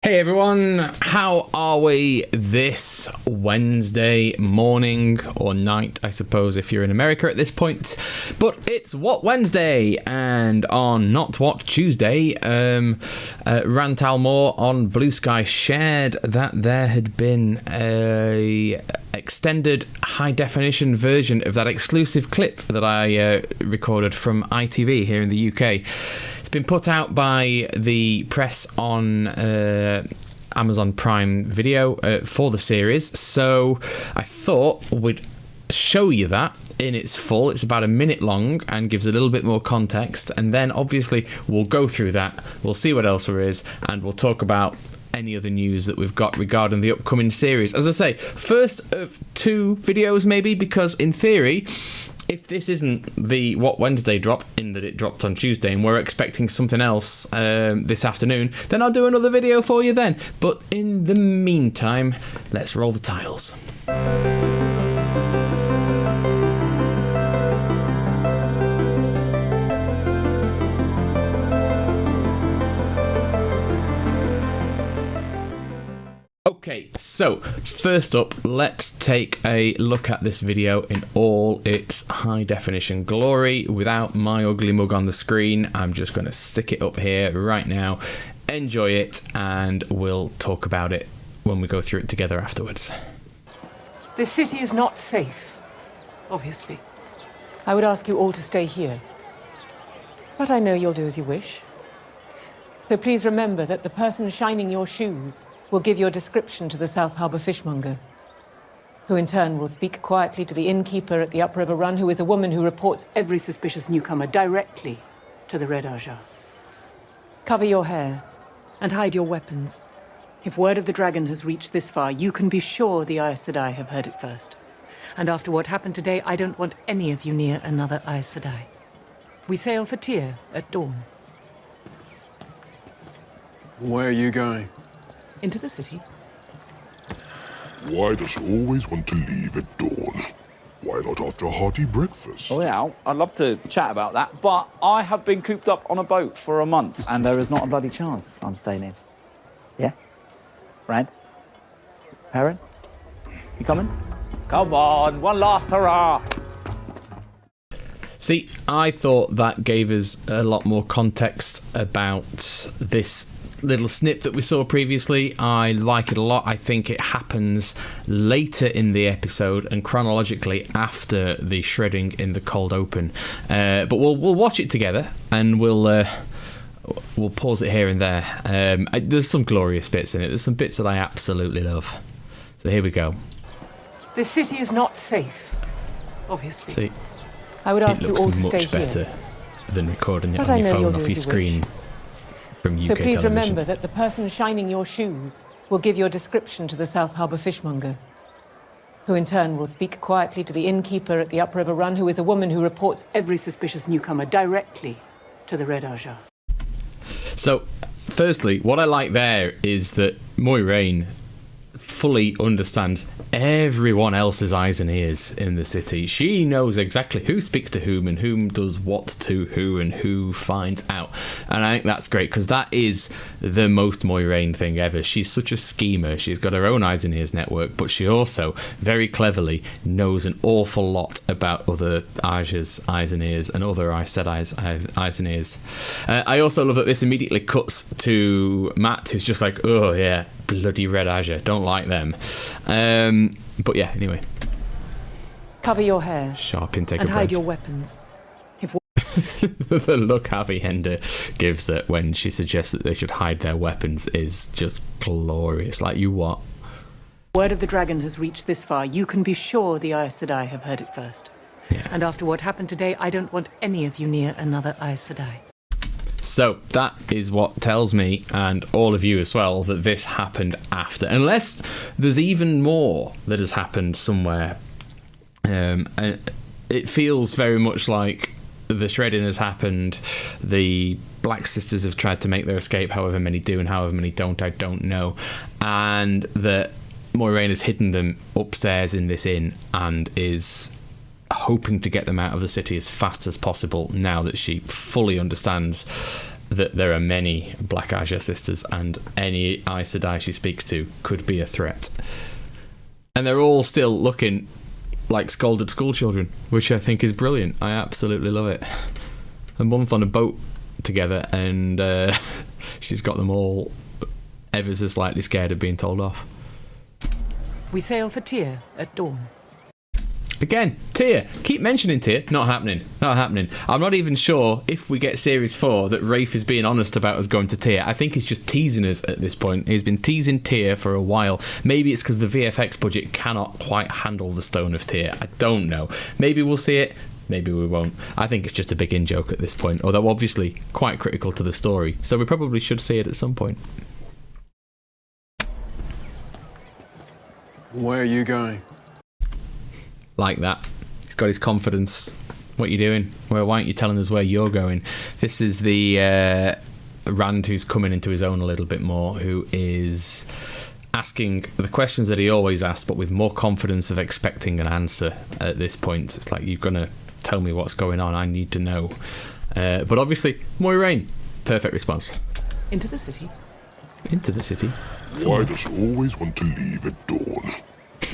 Hey everyone, how are we this Wednesday morning or night, I suppose, if you're in America at this point. But it's What Wednesday, and on Not What Tuesday, Rant Al'More on Bluesky shared that there had been a extended high-definition version of that exclusive clip that I recorded from ITV here in the UK. It's been put out by the press on Amazon Prime Video for the series, so I thought we'd show you that in its full. It's about a minute long and gives a little bit more context, and then obviously we'll go through that, we'll see what else there is, and we'll talk about any other news that we've got regarding the upcoming series. As I say, first of two videos maybe, because in theory, if this isn't the What Wednesday drop, in that it dropped on Tuesday and we're expecting something else this afternoon, then I'll do another video for you then. But in the meantime, let's roll the tiles. Okay, so first up, let's take a look at this video in all its high definition glory without my ugly mug on the screen. I'm just going to stick it up here right now. Enjoy it, and we'll talk about it when we go through it together afterwards. This city is not safe, obviously. I would ask you all to stay here. But I know you'll do as you wish. So please remember that the person shining your shoes will give your description to the South Harbour fishmonger, who in turn will speak quietly to the innkeeper at the upriver run, who is a woman who reports every suspicious newcomer directly to the Red Arja. Cover your hair and hide your weapons. If word of the dragon has reached this far, you can be sure the Aes Sedai have heard it first. And after what happened today, I don't want any of you near another Aes Sedai. We sail for Tyr at dawn. Where are you going? Into the city. Why does she always want to leave at dawn? Why not after a hearty breakfast? Oh yeah, I'd love to chat about that, but I have been cooped up on a boat for a month, and there is not a bloody chance I'm staying in. Yeah? Rand? Perrin? You coming? Come on, one last hurrah! See, I thought that gave us a lot more context about this little snip that we saw previously. I like it a lot. I think it happens later in the episode and chronologically after the shredding in the cold open. But we'll watch it together, and we'll pause it here and there. There's some glorious bits in it. There's some bits that I absolutely love. So here we go. This city is not safe, obviously. See, I would ask it you looks all to much stay better here. than recording it But on I your know phone you'll off do your as you screen wish. from UK So please television. remember that the person shining your shoes will give your description to the South Harbour fishmonger, who in turn will speak quietly to the innkeeper at the upriver run, who is a woman who reports every suspicious newcomer directly to the Red Arja. So, firstly, what I like there is that Moiraine fully understands everyone else's eyes and ears in the city. She knows exactly who speaks to whom and whom does what to who and who finds out. And I think that's great, because that is the most Moiraine thing ever. She's such a schemer. She's got her own eyes and ears network, but she also very cleverly knows an awful lot about other Aja's eyes and ears and other Aes Sedai's eyes and ears. I also love that this immediately cuts to Matt, who's just like, oh yeah, bloody Red Aja, don't like them. But yeah, anyway. Cover your hair Sharp intake and of hide breath. your weapons. The look Harvey Hender gives it when she suggests that they should hide their weapons is just glorious. Like, you what? Word of the dragon has reached this far. You can be sure the Aes Sedai have heard it first. Yeah. And after what happened today, I don't want any of you near another Aes Sedai. So that is what tells me, and all of you as well, that this happened after. Unless there's even more that has happened somewhere. It feels very much like the shredding has happened. The Black Sisters have tried to make their escape, however many do and however many don't, I don't know. And that Moiraine has hidden them upstairs in this inn and is hoping to get them out of the city as fast as possible now that she fully understands that there are many Black Aja sisters, and any Aes Sedai she speaks to could be a threat. And they're all still looking like scolded schoolchildren, which I think is brilliant. I absolutely love it. A month on a boat together, and she's got them all ever so slightly scared of being told off. We sail for Tyr at dawn. Again, Tyr. Keep mentioning Tyr. Not happening. Not happening. I'm not even sure if we get Series 4 that Rafe is being honest about us going to Tyr. I think he's just teasing us at this point. He's been teasing Tyr for a while. Maybe it's because the VFX budget cannot quite handle the Stone of Tyr. I don't know. Maybe we'll see it. Maybe we won't. I think it's just a big in-joke at this point, although obviously quite critical to the story. So we probably should see it at some point. Where are you going? Like that. He's got his confidence. What are you doing? Well, why aren't you telling us where you're going? This is the Rand who's coming into his own a little bit more, who is asking the questions that he always asks, but with more confidence of expecting an answer at this point. It's like, you're going to tell me what's going on. I need to know. But obviously, Moiraine. Perfect response. Into the city. Into the city. Why does she always want to leave at dawn?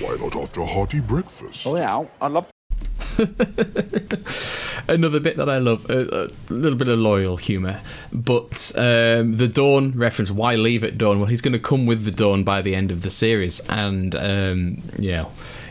Why not after a hearty breakfast? Oh yeah, I'd love Another bit that I love, a little bit of loyal humour, but the Dawn reference, why leave at dawn? Well, he's going to come with the Dawn by the end of the series, and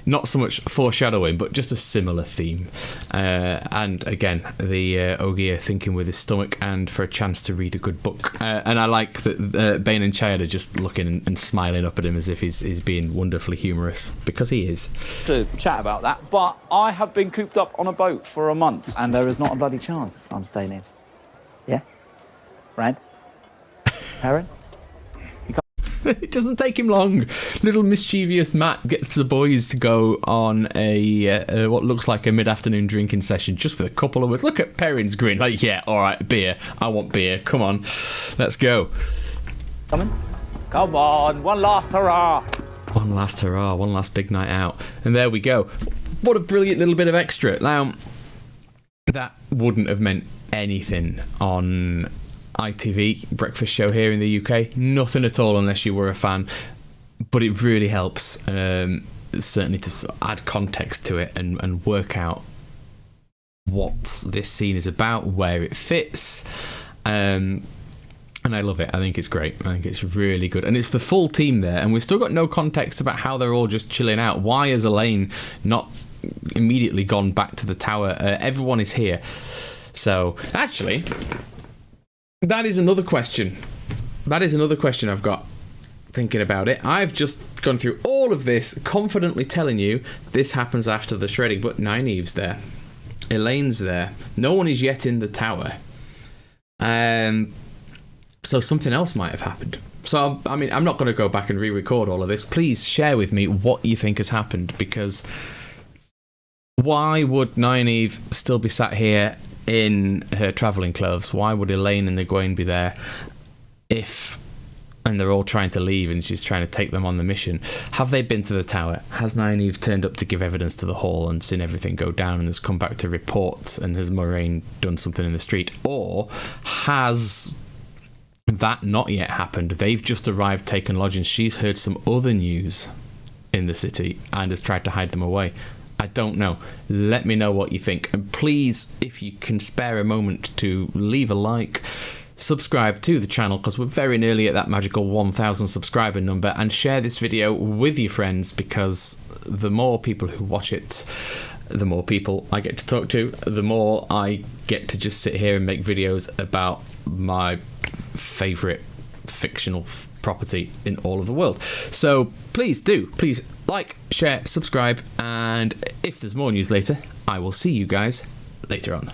not so much foreshadowing, but just a similar theme. And again, the Ogier thinking with his stomach and for a chance to read a good book. And I like that Bane and Chayad are just looking and smiling up at him as if he's being wonderfully humorous, because he is. to chat about that, but I have been cooped up on a boat for a month, and there is not a bloody chance I'm staying in. Yeah? Rand? Perrin? It doesn't take him long. Little mischievous Matt gets the boys to go on a what looks like a mid-afternoon drinking session just with a couple of us. Look at Perrin's grin. Like, yeah, all right, beer. I want beer. Come on, let's go. Coming? Come on, one last hurrah! One last hurrah, one last big night out. And there we go. What a brilliant little bit of extra. Now, that wouldn't have meant anything on ITV breakfast show here in the UK. Nothing at all unless you were a fan, but it really helps certainly to add context to it and work out what this scene is about, where it fits, and I love it. I think it's great. I think it's really good, and it's the full team there, and we've still got no context about how they're all just chilling out. Why has Elaine not immediately gone back to the tower? Everyone is here. So actually, that is another question. That is another question I've got thinking about it. I've just gone through all of this, confidently telling you this happens after the shredding, but Nynaeve's there. Elaine's there. No one is yet in the tower. So something else might have happened. So, I mean, I'm not going to go back and re-record all of this. Please share with me what you think has happened, because why would Nynaeve still be sat here in her travelling clothes? Why would Elaine and Egwene be there and they're all trying to leave and she's trying to take them on the mission? Have they been to the tower? Has Nynaeve turned up to give evidence to the hall and seen everything go down and has come back to report, and has Moiraine done something in the street? Or has that not yet happened? They've just arrived, taken lodgings. She's heard some other news in the city and has tried to hide them away. I don't know. Let me know what you think. And please, if you can spare a moment to leave a like, subscribe to the channel, because we're very nearly at that magical 1,000 subscriber number, and share this video with your friends, because the more people who watch it, the more people I get to talk to, the more I get to just sit here and make videos about my favourite fictional property in all of the world. So please like, share, subscribe, and if there's more news later, I will see you guys later on.